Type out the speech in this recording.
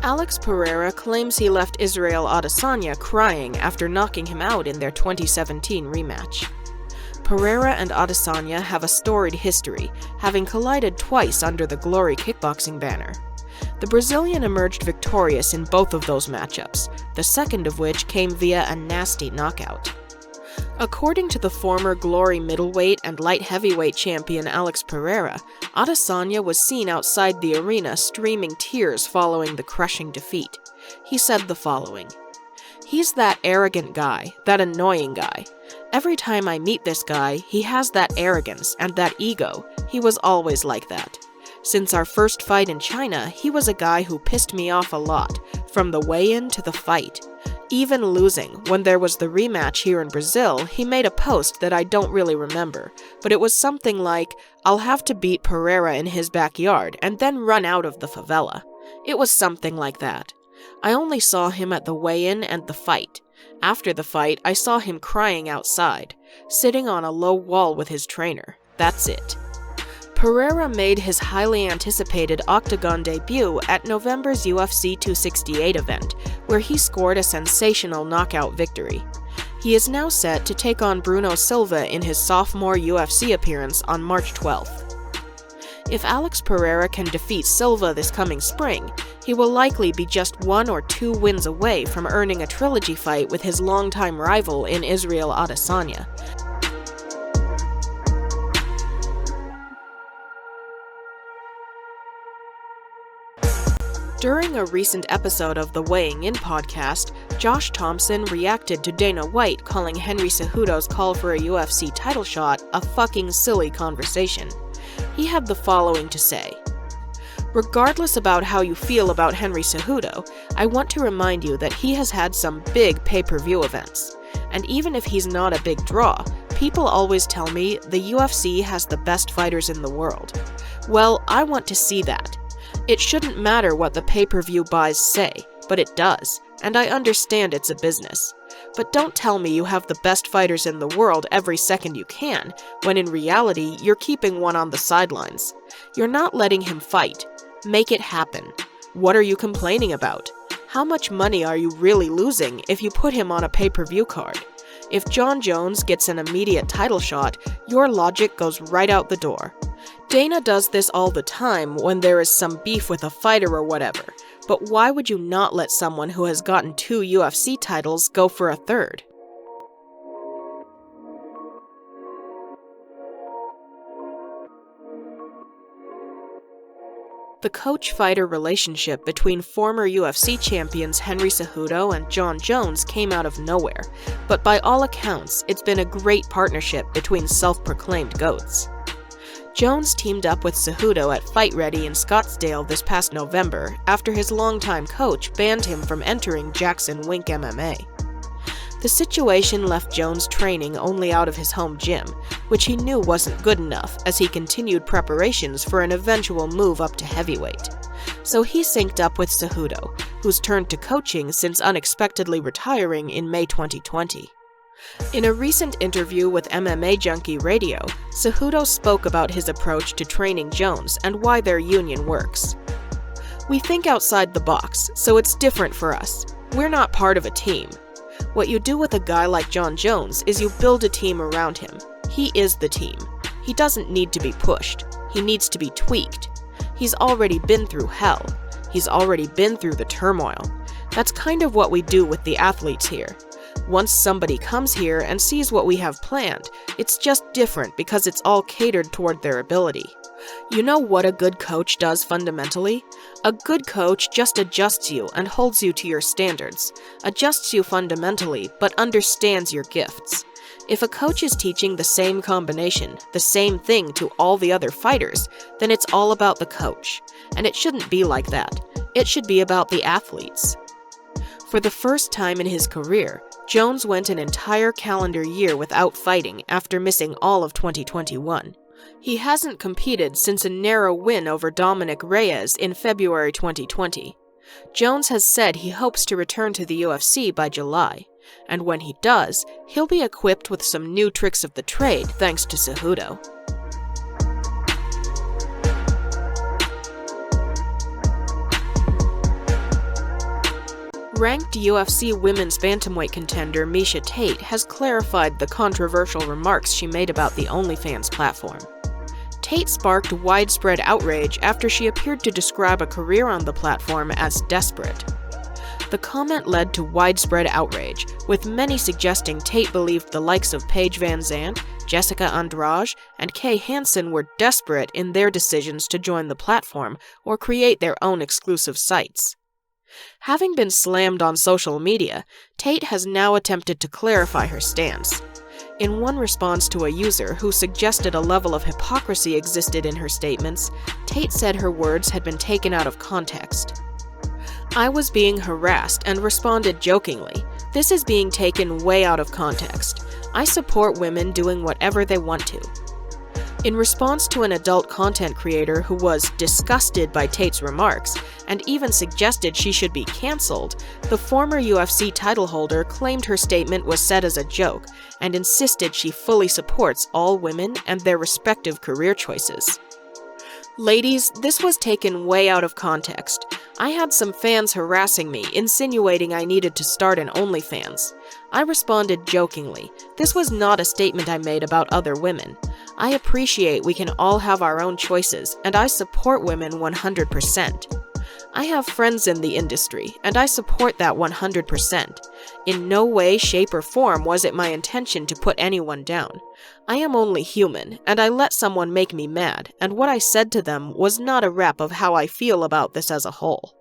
Alex Pereira claims he left Israel Adesanya crying after knocking him out in their 2017 rematch. Pereira and Adesanya have a storied history, having collided twice under the Glory kickboxing banner. The Brazilian emerged victorious in both of those matchups, the second of which came via a nasty knockout. According to the former Glory middleweight and light heavyweight champion Alex Pereira, Adesanya was seen outside the arena streaming tears following the crushing defeat. He said the following: "He's that arrogant guy, that annoying guy. Every time I meet this guy, he has that arrogance and that ego. He was always like that. Since our first fight in China, he was a guy who pissed me off a lot, from the weigh-in to the fight. Even losing, when there was the rematch here in Brazil, he made a post that I don't really remember, but it was something like, 'I'll have to beat Pereira in his backyard and then run out of the favela.' It was something like that. I only saw him at the weigh-in and the fight. After the fight, I saw him crying outside, sitting on a low wall with his trainer. That's it." Pereira made his highly anticipated Octagon debut at November's UFC 268 event, where he scored a sensational knockout victory. He is now set to take on Bruno Silva in his sophomore UFC appearance on March 12th. If Alex Pereira can defeat Silva this coming spring, he will likely be just 1 or 2 wins away from earning a trilogy fight with his longtime rival in Israel Adesanya. During a recent episode of the Weighing In podcast, Josh Thompson reacted to Dana White calling Henry Cejudo's call for a UFC title shot a fucking silly conversation. He had the following to say: "Regardless about how you feel about Henry Cejudo, I want to remind you that he has had some big pay-per-view events. And even if he's not a big draw, people always tell me the UFC has the best fighters in the world. Well, I want to see that. It shouldn't matter what the pay-per-view buys say, but it does, and I understand it's a business. But don't tell me you have the best fighters in the world every second you can, when in reality you're keeping one on the sidelines. You're not letting him fight. Make it happen. What are you complaining about? How much money are you really losing if you put him on a pay-per-view card? If Jon Jones gets an immediate title shot, your logic goes right out the door. Dana does this all the time when there is some beef with a fighter or whatever, but why would you not let someone who has gotten 2 UFC titles go for a third?" The coach-fighter relationship between former UFC champions Henry Cejudo and Jon Jones came out of nowhere, but by all accounts, it's been a great partnership between self-proclaimed GOATs. Jones teamed up with Cejudo at Fight Ready in Scottsdale this past November after his longtime coach banned him from entering Jackson Wink MMA. The situation left Jones training only out of his home gym, which he knew wasn't good enough as he continued preparations for an eventual move up to heavyweight. So he synced up with Cejudo, who's turned to coaching since unexpectedly retiring in May 2020. In a recent interview with MMA Junkie Radio, Cejudo spoke about his approach to training Jones and why their union works. "We think outside the box, so it's different for us. We're not part of a team. What you do with a guy like Jon Jones is you build a team around him. He is the team. He doesn't need to be pushed. He needs to be tweaked. He's already been through hell. He's already been through the turmoil. That's kind of what we do with the athletes here. Once somebody comes here and sees what we have planned, it's just different because it's all catered toward their ability. You know what a good coach does fundamentally? A good coach just adjusts you and holds you to your standards, adjusts you fundamentally, but understands your gifts. If a coach is teaching the same combination, the same thing to all the other fighters, then it's all about the coach. And it shouldn't be like that. It should be about the athletes." For the first time in his career, Jones went an entire calendar year without fighting after missing all of 2021. He hasn't competed since a narrow win over Dominic Reyes in February 2020. Jones has said he hopes to return to the UFC by July, and when he does, he'll be equipped with some new tricks of the trade thanks to Cejudo. Ranked UFC women's bantamweight contender Miesha Tate has clarified the controversial remarks she made about the OnlyFans platform. Tate sparked widespread outrage after she appeared to describe a career on the platform as desperate. The comment led to widespread outrage, with many suggesting Tate believed the likes of Paige Van Zandt, Jessica Andrade, and Kay Hansen were desperate in their decisions to join the platform or create their own exclusive sites. Having been slammed on social media, Tate has now attempted to clarify her stance. In one response to a user who suggested a level of hypocrisy existed in her statements, Tate said her words had been taken out of context. "I was being harassed and responded jokingly. This is being taken way out of context. I support women doing whatever they want to." In response to an adult content creator who was disgusted by Tate's remarks and even suggested she should be cancelled, the former UFC title holder claimed her statement was said as a joke and insisted she fully supports all women and their respective career choices. "Ladies, this was taken way out of context. I had some fans harassing me, insinuating I needed to start an OnlyFans. I responded jokingly. This was not a statement I made about other women. I appreciate we can all have our own choices, and I support women 100%. I have friends in the industry, and I support that 100%. In no way, shape, or form was it my intention to put anyone down. I am only human, and I let someone make me mad, and what I said to them was not a rep of how I feel about this as a whole."